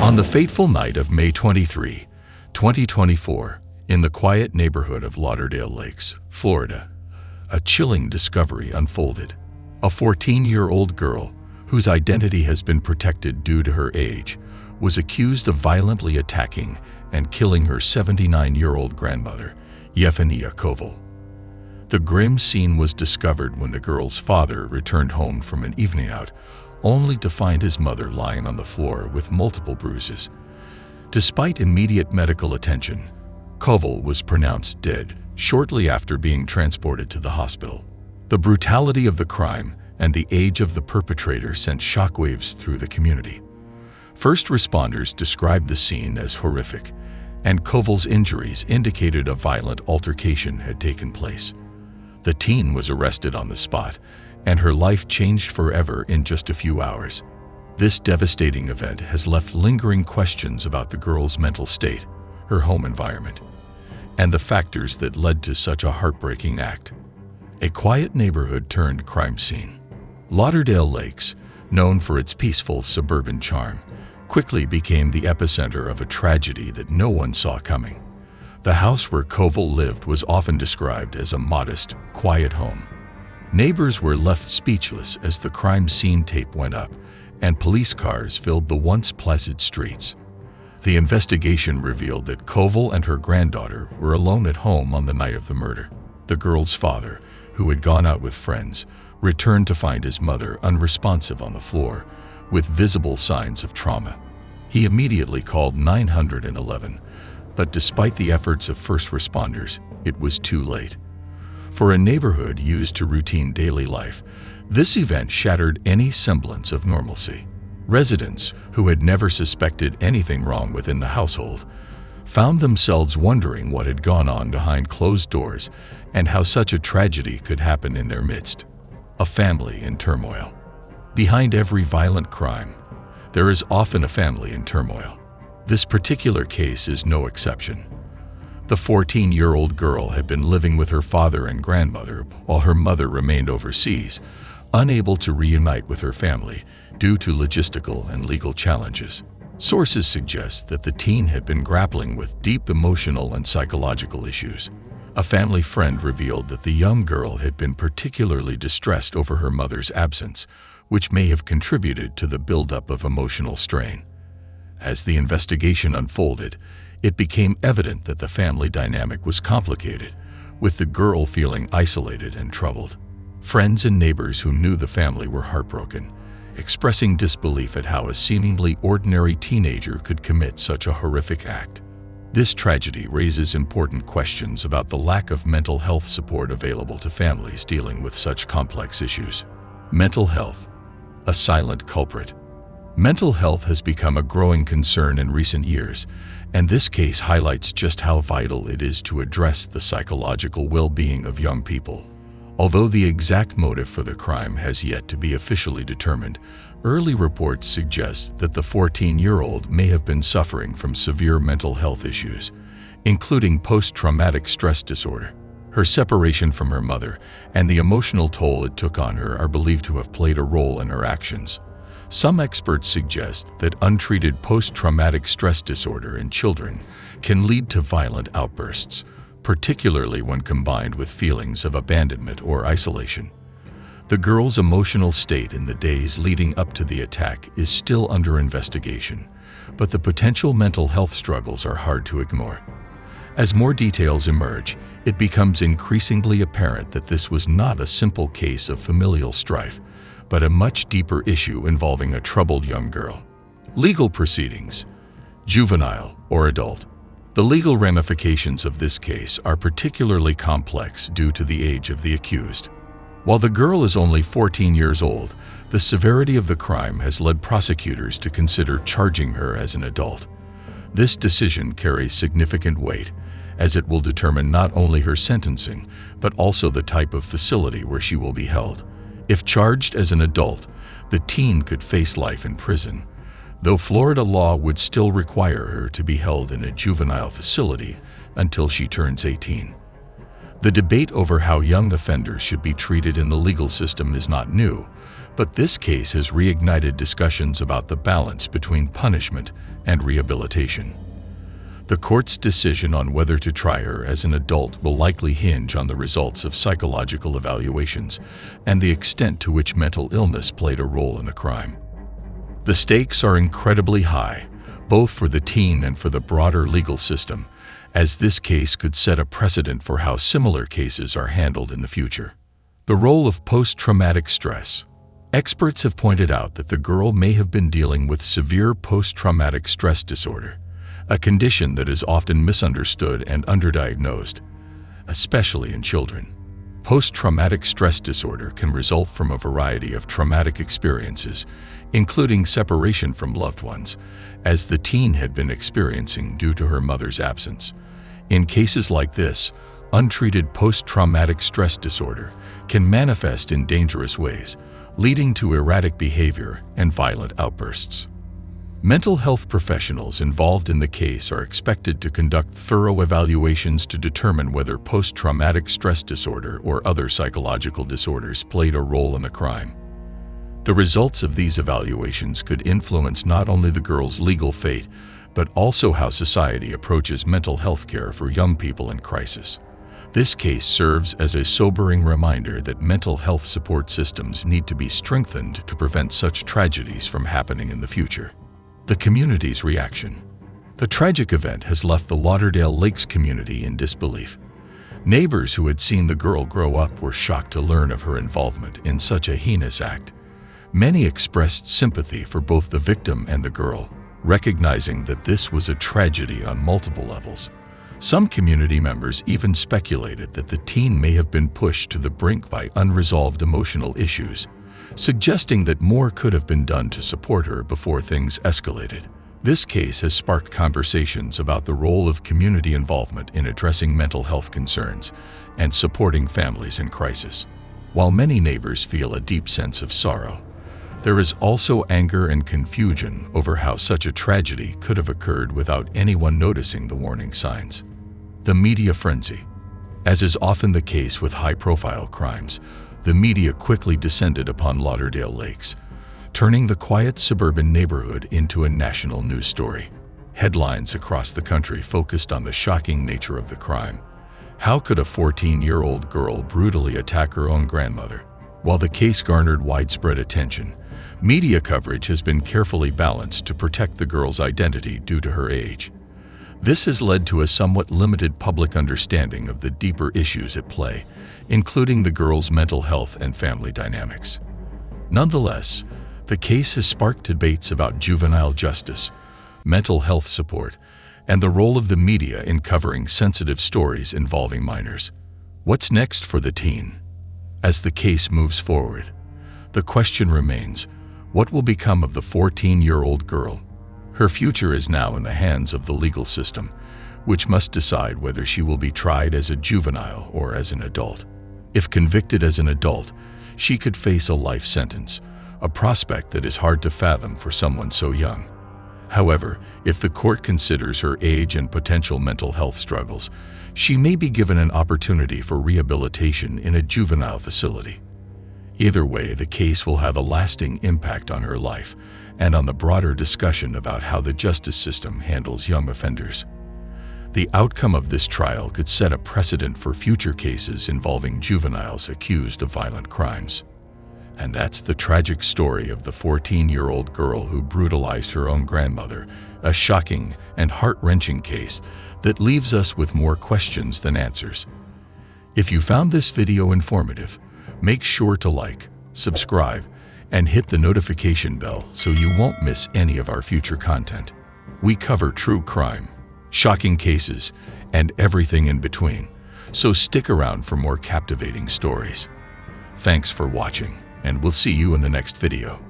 On the fateful night of May 23, 2024, in the quiet neighborhood of Lauderdale Lakes, Florida, a chilling discovery unfolded. A 14-year-old girl, whose identity has been protected due to her age, was accused of violently attacking and killing her 79-year-old grandmother, Yefenia Koval. The grim scene was discovered when the girl's father returned home from an evening out, only to find his mother lying on the floor with multiple bruises. Despite immediate medical attention, Koval was pronounced dead shortly after being transported to the hospital. The brutality of the crime and the age of the perpetrator sent shockwaves through the community. First responders described the scene as horrific, and Koval's injuries indicated a violent altercation had taken place. The teen was arrested on the spot, and her life changed forever in just a few hours. This devastating event has left lingering questions about the girl's mental state, her home environment, and the factors that led to such a heartbreaking act. A quiet neighborhood turned crime scene. Lauderdale Lakes, known for its peaceful suburban charm, quickly became the epicenter of a tragedy that no one saw coming. The house where Koval lived was often described as a modest, quiet home. Neighbors were left speechless as the crime scene tape went up, and police cars filled the once placid streets. The investigation revealed that Koval and her granddaughter were alone at home on the night of the murder. The girl's father, who had gone out with friends, returned to find his mother unresponsive on the floor, with visible signs of trauma. He immediately called 911, but despite the efforts of first responders, it was too late. For a neighborhood used to routine daily life, this event shattered any semblance of normalcy. Residents, who had never suspected anything wrong within the household, found themselves wondering what had gone on behind closed doors and how such a tragedy could happen in their midst. A family in turmoil. Behind every violent crime, there is often a family in turmoil. This particular case is no exception. The 14-year-old girl had been living with her father and grandmother while her mother remained overseas, unable to reunite with her family due to logistical and legal challenges. Sources suggest that the teen had been grappling with deep emotional and psychological issues. A family friend revealed that the young girl had been particularly distressed over her mother's absence, which may have contributed to the buildup of emotional strain. As the investigation unfolded, it became evident that the family dynamic was complicated, with the girl feeling isolated and troubled. Friends and neighbors who knew the family were heartbroken, expressing disbelief at how a seemingly ordinary teenager could commit such a horrific act. This tragedy raises important questions about the lack of mental health support available to families dealing with such complex issues. Mental health, a silent culprit. Mental health has become a growing concern in recent years, and this case highlights just how vital it is to address the psychological well-being of young people. Although the exact motive for the crime has yet to be officially determined, early reports suggest that the 14-year-old may have been suffering from severe mental health issues, including post-traumatic stress disorder. Her separation from her mother and the emotional toll it took on her are believed to have played a role in her actions. Some experts suggest that untreated post-traumatic stress disorder in children can lead to violent outbursts, particularly when combined with feelings of abandonment or isolation. The girl's emotional state in the days leading up to the attack is still under investigation, but the potential mental health struggles are hard to ignore. As more details emerge, it becomes increasingly apparent that this was not a simple case of familial strife, but a much deeper issue involving a troubled young girl. Legal proceedings, juvenile or adult. The legal ramifications of this case are particularly complex due to the age of the accused. While the girl is only 14 years old, the severity of the crime has led prosecutors to consider charging her as an adult. This decision carries significant weight, as it will determine not only her sentencing, but also the type of facility where she will be held. If charged as an adult, the teen could face life in prison, though Florida law would still require her to be held in a juvenile facility until she turns 18. The debate over how young offenders should be treated in the legal system is not new, But this case has reignited discussions about the balance between punishment and rehabilitation. The court's decision on whether to try her as an adult will likely hinge on the results of psychological evaluations and the extent to which mental illness played a role in the crime. The stakes are incredibly high, both for the teen and for the broader legal system, as this case could set a precedent for how similar cases are handled in the future. The role of post-traumatic stress. Experts have pointed out that the girl may have been dealing with severe post-traumatic stress disorder, a condition that is often misunderstood and underdiagnosed, especially in children. Post-traumatic stress disorder can result from a variety of traumatic experiences, including separation from loved ones, as the teen had been experiencing due to her mother's absence. In cases like this, untreated post-traumatic stress disorder can manifest in dangerous ways, leading to erratic behavior and violent outbursts. Mental health professionals involved in the case are expected to conduct thorough evaluations to determine whether post-traumatic stress disorder or other psychological disorders played a role in the crime. The results of these evaluations could influence not only the girl's legal fate, but also how society approaches mental health care for young people in crisis. This case serves as a sobering reminder that mental health support systems need to be strengthened to prevent such tragedies from happening in the future. The community's reaction. The tragic event has left the Lauderdale Lakes community in disbelief. Neighbors who had seen the girl grow up were shocked to learn of her involvement in such a heinous act. Many expressed sympathy for both the victim and the girl, recognizing that this was a tragedy on multiple levels. Some community members even speculated that the teen may have been pushed to the brink by unresolved emotional issues, suggesting that more could have been done to support her before things escalated. This case has sparked conversations about the role of community involvement in addressing mental health concerns and supporting families in crisis. While many neighbors feel a deep sense of sorrow, there is also anger and confusion over how such a tragedy could have occurred without anyone noticing the warning signs. The media frenzy. As is often the case with high-profile crimes, the media quickly descended upon Lauderdale Lakes, turning the quiet suburban neighborhood into a national news story. Headlines across the country focused on the shocking nature of the crime. How could a 14-year-old girl brutally attack her own grandmother? While the case garnered widespread attention, media coverage has been carefully balanced to protect the girl's identity due to her age. This has led to a somewhat limited public understanding of the deeper issues at play, including the girl's mental health and family dynamics. Nonetheless, the case has sparked debates about juvenile justice, mental health support, and the role of the media in covering sensitive stories involving minors. What's next for the teen? As the case moves forward, the question remains, what will become of the 14-year-old girl? Her future is now in the hands of the legal system, which must decide whether she will be tried as a juvenile or as an adult. If convicted as an adult, she could face a life sentence, a prospect that is hard to fathom for someone so young. However, if the court considers her age and potential mental health struggles, she may be given an opportunity for rehabilitation in a juvenile facility. Either way, the case will have a lasting impact on her life and on the broader discussion about how the justice system handles young offenders. The outcome of this trial could set a precedent for future cases involving juveniles accused of violent crimes. And that's the tragic story of the 14-year-old girl who brutalized her own grandmother, a shocking and heart-wrenching case that leaves us with more questions than answers. If you found this video informative, make sure to like, subscribe, and hit the notification bell so you won't miss any of our future content. We cover true crime, shocking cases, and everything in between, so stick around for more captivating stories. Thanks for watching, and we'll see you in the next video.